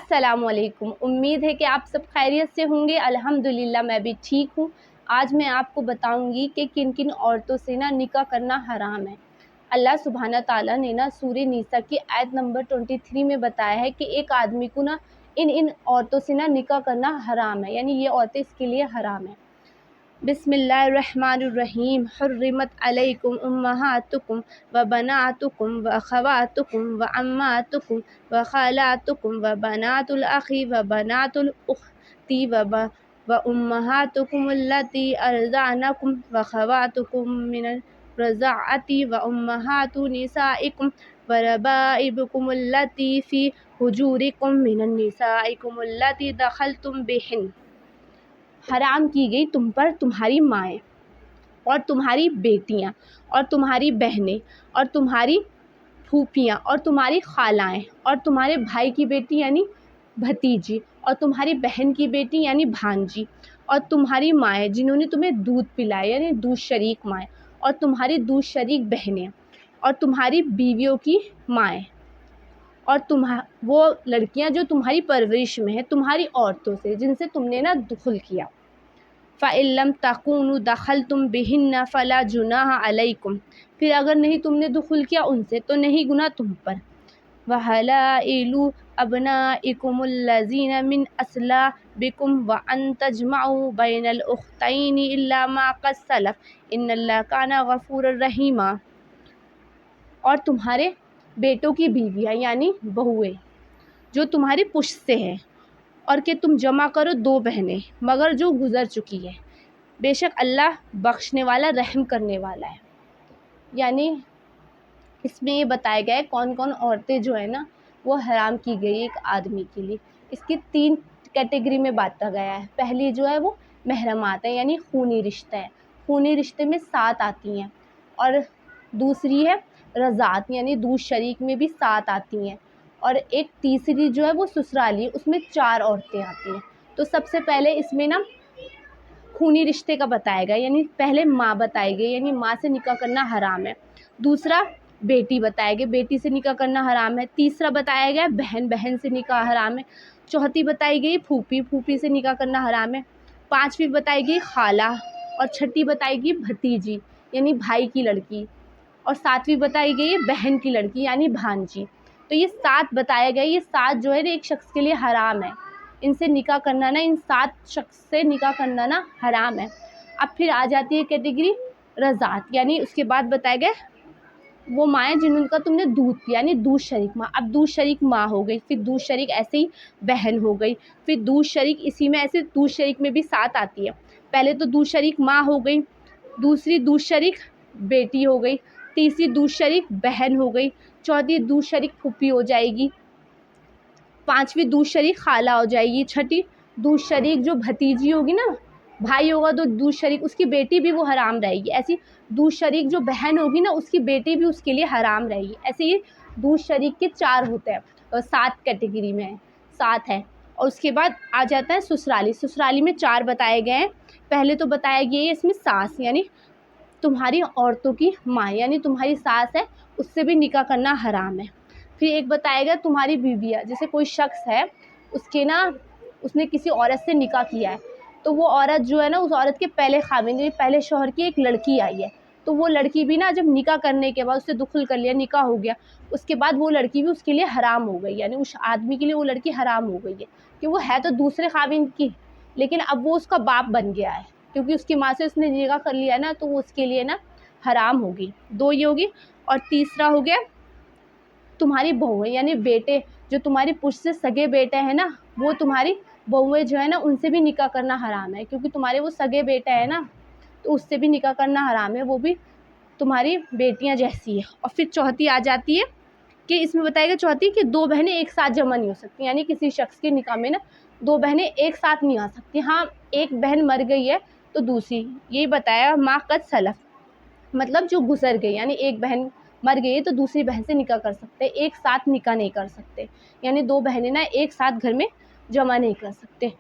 अस्सलाम वालेकुम। उम्मीद है कि आप सब खैरियत से होंगे। अल्हम्दुलिल्लाह मैं भी ठीक हूँ। आज मैं आपको बताऊंगी कि किन किन औरतों से ना निकाह करना हराम है। अल्लाह सुब्हाना ताला ने ना सूरह निसा की आयत नंबर 23 में बताया है कि एक आदमी को ना इन औरतों से ना निकाह करना हराम है, यानी ये औरतें इसके लिए हराम है। बिस्मिल्लाहिर्रहमानिर्रहीम। हुर्रिमत अलैकुम उम्महातुकुम व बनातुकुम व अखवातुकुम व अम्मातुकुम व खालातुकुम व बनातुल अखी व बनातुल उख्ती व उम्महातुकुम अल्लती अर्ज़अनकुम व अखवातुकुम मिनर रज़अती व उम्महातु निसाइकुम व रबाइबुकुम अल्लती फ़ी हुजूरिकुम मिनन निसाइकुम अल्लती दखलतुम बिहिन। हराम की गई तुम पर तुम्हारी माएँ और तुम्हारी बेटियाँ और तुम्हारी बहनें और तुम्हारी फूफियाँ और तुम्हारी खालाएँ और तुम्हारे भाई की बेटी यानी भतीजी और तुम्हारी बहन की बेटी यानी भांजी और तुम्हारी माएँ जिन्होंने तुम्हें दूध पिलाया यानी दूध शरीक माएँ और तुम्हारी दूध शरीक बहनें और तुम्हारी बीवियों की माएँ और वो लड़कियां जो तुम्हारी परवरिश में है, तुम्हारी औरतों से जिनसे तुमने ना दुखुल किया। फ़इल्लम तकूनु दखलतुम बिहिन्ना फ़ला जुनाह अलैकुम, फिर अगर नहीं तुमने दुखुल किया उनसे तो नहीं गुनाह तुम पर। वहलाइलु अबनाइकुमुल्लज़ीना मिन अस्लाबिकुम व अन तजमअू बैनल उख्तैनि इल्ला मा क़द सलफ़ इन्नल्लाह काना गफ़ूरर रहीमा, और तुम्हारे बेटों की बीवियाँ यानी बहुएं जो तुम्हारी पुश्त से है, और कि तुम जमा करो 2 बहनें मगर जो गुज़र चुकी है, बेशक अल्लाह बख्शने वाला रहम करने वाला है। यानी इसमें ये बताया गया है कौन कौन औरतें जो है ना वो हराम की गई एक आदमी के लिए। इसकी 3 कैटेगरी में बांटा गया है। पहली जो है वो महरमात है यानी खूनी रिश्ता है, खूनी रिश्ते में 7 आती हैं, और दूसरी है रज़ात यानी दूध शरीक में भी 7 आती हैं, और एक तीसरी जो है वो ससुराली, उसमें 4 औरतें आती हैं। तो सबसे पहले इसमें ना खूनी रिश्ते का बताया गया, यानी पहले माँ बताई गई यानी माँ से निकाह करना हराम है। दूसरा बेटी बताया गया, बेटी से निकाह करना हराम है। तीसरा बताया गया बहन, बहन से निकाह हराम है। चौथी बताई गई फूफी, फूफी से निकाह करना हराम है। 5वीं बताई गई खाला, और 6ठी बताई गई भतीजी यानी भाई की लड़की, और 7वीं बताई गई बहन की लड़की यानी भांजी। तो ये 7 बताया गया, ये 7 जो है एक शख्स के लिए हराम है। इनसे निकाह करना ना, इन 7 शख्स से निकाह करना ना हराम है। अब फिर आ जाती है कैटेगरी रज़ात, यानी उसके बाद बताया गया वो माएँ जिनका तुमने दूध पिया यानी दूध शरीक माँ। अब दूध शरीक माँ हो गई, फिर दूध शरीक ऐसे ही बहन हो गई, फिर दूध शरीक इसी में ऐसे दूध शरीक में भी 7 आती है। पहले तो दूध शरीक माँ हो गई, दूसरी दूध शरीक बेटी हो गई, तीसरी दूध शरीक बहन हो गई, चौथी दूध शरीक फूफी हो जाएगी, 5वीं दूध शरीक खाला हो जाएगी, 6ठी दूध शरीक जो भतीजी होगी ना, भाई होगा तो दूध शरीक उसकी बेटी भी वो हराम रहेगी। ऐसी दूध शरीक जो बहन होगी ना उसकी बेटी भी उसके लिए हराम रहेगी। ऐसे ही दूध शरीक के 4 होते हैं और 7 कैटेगरी में है, 7 है। और उसके बाद आ जाता है ससुराली। ससुराली में 4 बताए गए हैं। पहले तो बताया गया है इसमें सास यानी तुम्हारी औरतों की माँ यानी तुम्हारी सास है, उससे भी निकाह करना हराम है। फिर एक बताएगा तुम्हारी बीवियाँ, जैसे कोई शख्स है उसके ना उसने किसी औरत से निकाह किया है, तो वो औरत जो है ना उस औरत के पहले खाविंद यानी पहले शौहर की एक लड़की आई है, तो वो लड़की भी ना जब निकाह करने के बाद उससे दुखुल कर लिया, निकाह हो गया, उसके बाद वो लड़की भी उसके लिए हराम हो गई, यानी उस आदमी के लिए वो लड़की हराम हो गई है कि वो है तो दूसरे खाविंद की, लेकिन अब वो उसका बाप बन गया है क्योंकि उसकी माँ से उसने निकाह कर लिया ना, तो वो उसके लिए ना हराम होगी। 2 ये होगी। और तीसरा हो गया तुम्हारी बहुएं यानी बेटे जो तुम्हारी पुश्त से सगे बेटे हैं ना, वो तुम्हारी बहुएं जो है ना उनसे भी निकाह करना हराम है, क्योंकि तुम्हारे वो सगे बेटा है ना, तो उससे भी निकाह करना हराम है, वो भी तुम्हारी बेटियां जैसी है। और फिर चौथी आ जाती है कि इसमें बताएगा चौथी कि 2 बहनें एक साथ जमा नहीं हो सकती, यानी किसी शख्स के निकाह में ना 2 बहनें एक साथ नहीं आ सकती। हाँ, एक बहन मर गई है तो दूसरी, यही बताया माँ कद सलफ, मतलब जो गुजर गई, यानी एक बहन मर गई है तो दूसरी बहन से निकाह कर सकते, एक साथ निकाह नहीं कर सकते, यानी 2 बहनें ना एक साथ घर में जमा नहीं कर सकते।